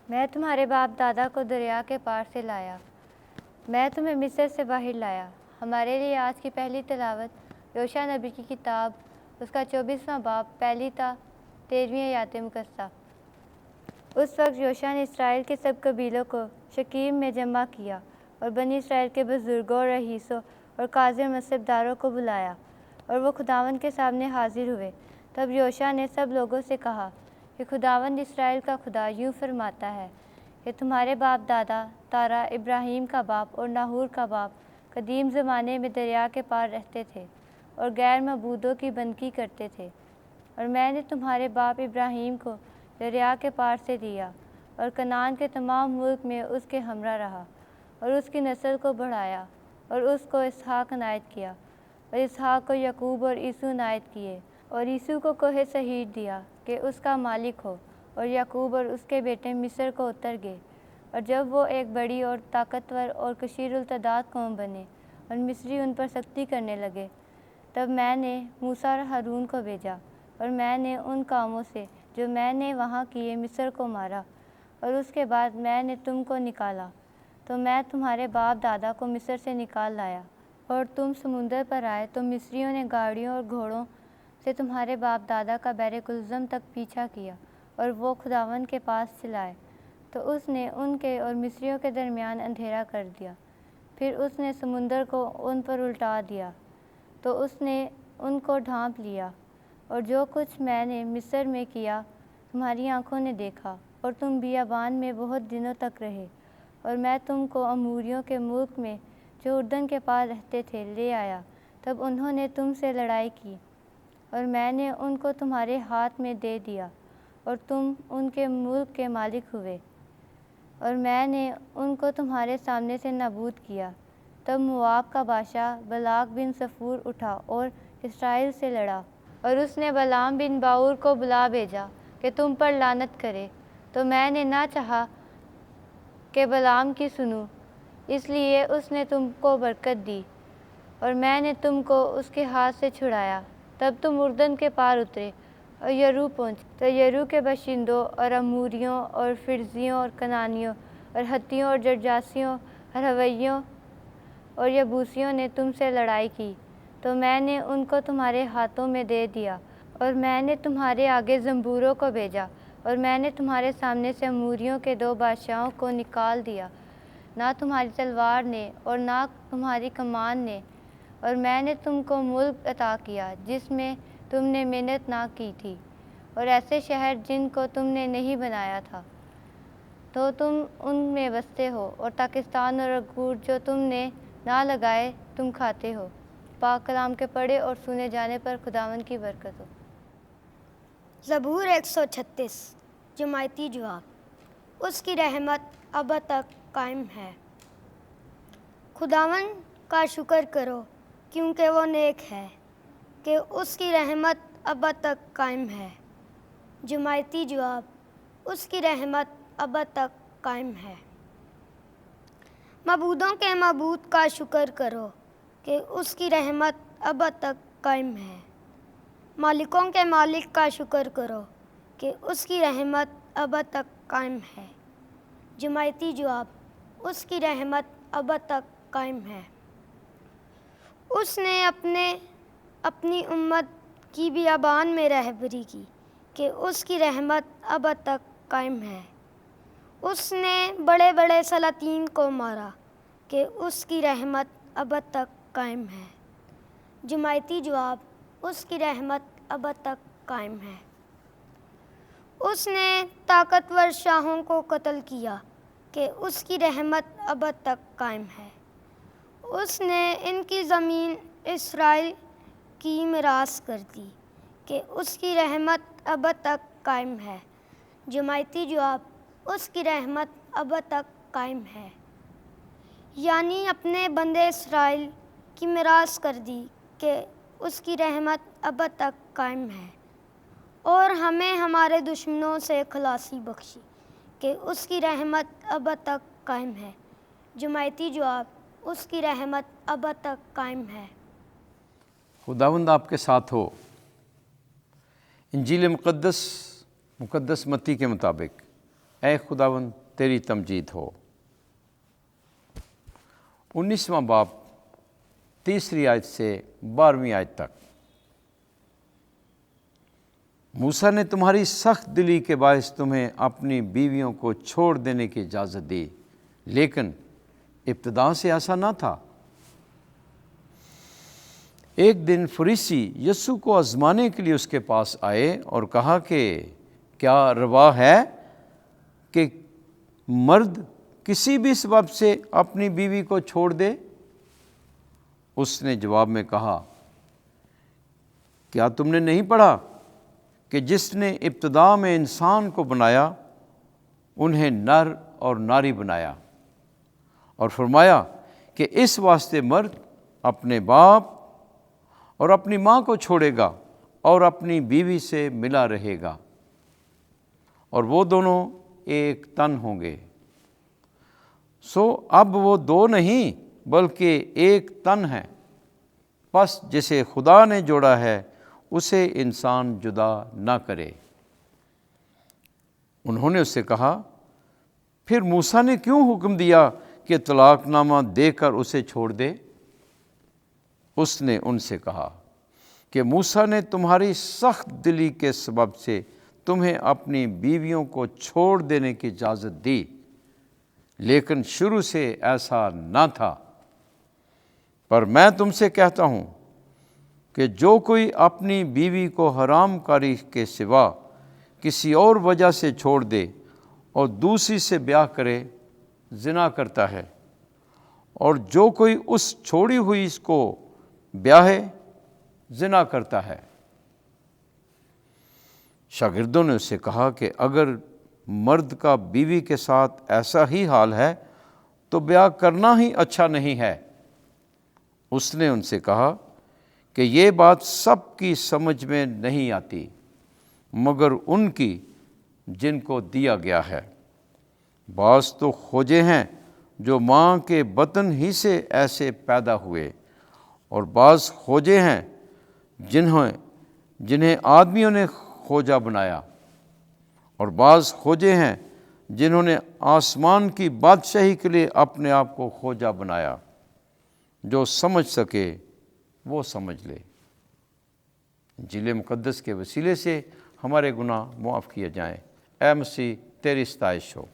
میں تمہارے باپ دادا کو دریا کے پار سے لایا، میں تمہیں مصر سے باہر لایا۔ ہمارے لیے آج کی پہلی تلاوت یوشع نبی کی کتاب، اس کا 24واں باب، پہلی تا 13ویں آیات مقدسہ۔ اس وقت یوشع نے اسرائیل کے سب قبیلوں کو شکیم میں جمع کیا اور بنی اسرائیل کے بزرگوں اور رئیسوں اور قاضی اور منصبداروں کو بلایا، اور وہ خداوند کے سامنے حاضر ہوئے۔ تب یوشع نے سب لوگوں سے کہا کہ خداوند اسرائیل کا خدا یوں فرماتا ہے کہ تمہارے باپ دادا تارا ابراہیم کا باپ اور ناہور کا باپ قدیم زمانے میں دریا کے پار رہتے تھے اور غیر معبودوں کی بندگی کرتے تھے، اور میں نے تمہارے باپ ابراہیم کو دریا کے پار سے لیا اور کنعان کے تمام ملک میں اس کے ہمراہ رہا اور اس کی نسل کو بڑھایا اور اس کو اسحاق عنایت کیا، اور اسحاق کو یعقوب اور عیسو عنایت کیے، اور عیسو کو کوہ سعیر دیا کہ اس کا مالک ہو، اور یعقوب اور اس کے بیٹے مصر کو اتر گئے۔ اور جب وہ ایک بڑی اور طاقتور اور کثیر التعداد قوم بنے اور مصری ان پر سختی کرنے لگے، تب میں نے موسیٰ اور ہارون کو بھیجا، اور میں نے ان کاموں سے جو میں نے وہاں کیے مصر کو مارا، اور اس کے بعد میں نے تم کو نکالا۔ تو میں تمہارے باپ دادا کو مصر سے نکال لایا، اور تم سمندر پر آئے تو مصریوں نے گاڑیوں اور گھوڑوں سے تمہارے باپ دادا کا بحر کلزم تک پیچھا کیا، اور وہ خداوند کے پاس چلائے، تو اس نے ان کے اور مصریوں کے درمیان اندھیرا کر دیا۔ پھر اس نے سمندر کو ان پر الٹا دیا، تو اس نے ان کو ڈھانپ لیا، اور جو کچھ میں نے مصر میں کیا تمہاری آنکھوں نے دیکھا، اور تم بیابان میں بہت دنوں تک رہے، اور میں تم کو اموریوں کے ملک میں جو اردن کے پار رہتے تھے لے آیا۔ تب انہوں نے تم سے لڑائی کی، اور میں نے ان کو تمہارے ہاتھ میں دے دیا، اور تم ان کے ملک کے مالک ہوئے، اور میں نے ان کو تمہارے سامنے سے نابود کیا۔ تب مواب کا بادشاہ بالاق بن صفور اٹھا اور اسرائیل سے لڑا، اور اس نے بالعام بن باور کو بلا بھیجا کہ تم پر لعنت کرے، تو میں نے نہ چاہا کہ بالعام کی سنوں، اس لیے اس نے تم کو برکت دی، اور میں نے تم کو اس کے ہاتھ سے چھڑایا۔ تب تم اردن کے پار اترے اور یرو پہنچے، تو یرو کے باشندوں اور اموریوں اور فرزیوں اور کنانیوں اور ہتھیوں اور جرجاسیوں اور ہویوں اور یبوسیوں نے تم سے لڑائی کی، تو میں نے ان کو تمہارے ہاتھوں میں دے دیا، اور میں نے تمہارے آگے زنبوروں کو بھیجا، اور میں نے تمہارے سامنے سے اموریوں کے 2 بادشاہوں کو نکال دیا، نہ تمہاری تلوار نے اور نہ تمہاری کمان نے، اور میں نے تم کو ملک عطا کیا جس میں تم نے محنت نہ کی تھی، اور ایسے شہر جن کو تم نے نہیں بنایا تھا، تو تم ان میں بستے ہو، اور پاکستان اور انگور جو تم نے نہ لگائے تم کھاتے ہو۔ پاک کلام کے پڑھے اور سنے جانے پر خداوند کی برکت ہو۔ زبور 136 جماعتی جواب۔ اس کی رحمت ابد تک قائم ہے۔ خداوند کا شکر کرو کیونکہ وہ نیک ہے، کہ اس کی رحمت ابد تک قائم ہے۔ جماعتی جواب۔ اس کی رحمت ابد تک قائم ہے۔ معبودوں کے معبود کا شکر کرو کہ اس کی رحمت ابد تک قائم ہے۔ مالکوں کے مالک کا شکر کرو کہ اس کی رحمت ابد تک قائم ہے۔ جماعتی جواب۔ اس کی رحمت ابد تک قائم ہے۔ اس نے اپنی امت کی بیابان میں رہبری کی، کہ اس کی رحمت ابد تک قائم ہے۔ اس نے بڑے بڑے سلاطین کو مارا، کہ اس کی رحمت ابد تک قائم ہے۔ جماعتی جواب۔ اس کی رحمت ابد تک قائم ہے۔ اس نے طاقتور شاہوں کو قتل کیا، کہ اس کی رحمت ابد تک قائم ہے۔ اس نے ان کی زمین اسرائیل کی میراث کر دی، کہ اس کی رحمت ابد تک قائم ہے۔ جماعتی جواب۔ اس کی رحمت ابد تک قائم ہے۔ یعنی اپنے بندے اسرائیل کی میراث کر دی کہ اس کی رحمت ابد تک قائم ہے، اور ہمیں ہمارے دشمنوں سے خلاصی بخشی کہ اس کی رحمت ابد تک قائم ہے۔ جماعتی جواب۔ اس کی رحمت ابد تک قائم ہے۔ خداوند آپ کے ساتھ ہو۔ انجیل مقدس متی کے مطابق اے خداوند تیری تمجید ہو۔ 19واں باب 3 آیت سے 12ویں آیت تک۔ موسیٰ نے تمہاری سخت دلی کے باعث تمہیں اپنی بیویوں کو چھوڑ دینے کی اجازت دی، لیکن ابتدا سے ایسا نہ تھا۔ ایک دن فریسی یسوع کو آزمانے کے لیے اس کے پاس آئے اور کہا کہ کیا روا ہے کہ مرد کسی بھی سبب سے اپنی بیوی کو چھوڑ دے؟ اس نے جواب میں کہا، کیا تم نے نہیں پڑھا کہ جس نے ابتدا میں انسان کو بنایا انہیں نر اور ناری بنایا، اور فرمایا کہ اس واسطے مرد اپنے باپ اور اپنی ماں کو چھوڑے گا اور اپنی بیوی سے ملا رہے گا، اور وہ دونوں ایک تن ہوں گے۔ سو اب وہ دو نہیں بلکہ ایک تن ہے، پس جسے خدا نے جوڑا ہے اسے انسان جدا نہ کرے۔ انہوں نے اس سے کہا، پھر موسیٰ نے کیوں حکم دیا کہ طلاق نامہ دے کر اسے چھوڑ دے؟ اس نے ان سے کہا کہ موسیٰ نے تمہاری سخت دلی کے سبب سے تمہیں اپنی بیویوں کو چھوڑ دینے کی اجازت دی، لیکن شروع سے ایسا نہ تھا۔ پر میں تم سے کہتا ہوں کہ جو کوئی اپنی بیوی کو حرام کاری کے سوا کسی اور وجہ سے چھوڑ دے اور دوسری سے بیاہ کرے، زنا کرتا ہے، اور جو کوئی اس چھوڑی ہوئی اس کو بیاہے، زنا کرتا ہے۔ شاگردوں نے اس سے کہا کہ اگر مرد کا بیوی کے ساتھ ایسا ہی حال ہے تو بیاہ کرنا ہی اچھا نہیں ہے۔ اس نے ان سے کہا کہ یہ بات سب کی سمجھ میں نہیں آتی مگر ان کی جن کو دیا گیا ہے۔ بعض تو کھوجے ہیں جو ماں کے بطن ہی سے ایسے پیدا ہوئے، اور بعض کھوجے ہیں جنہیں آدمیوں نے کھوجا بنایا، اور بعض کھوجے ہیں جنہوں نے آسمان کی بادشاہی کے لیے اپنے آپ کو کھوجا بنایا۔ جو سمجھ سکے وہ سمجھ لے۔ انجیل مقدس کے وسیلے سے ہمارے گناہ معاف کیے جائیں۔ اے مسیح تیری ستائش ہو۔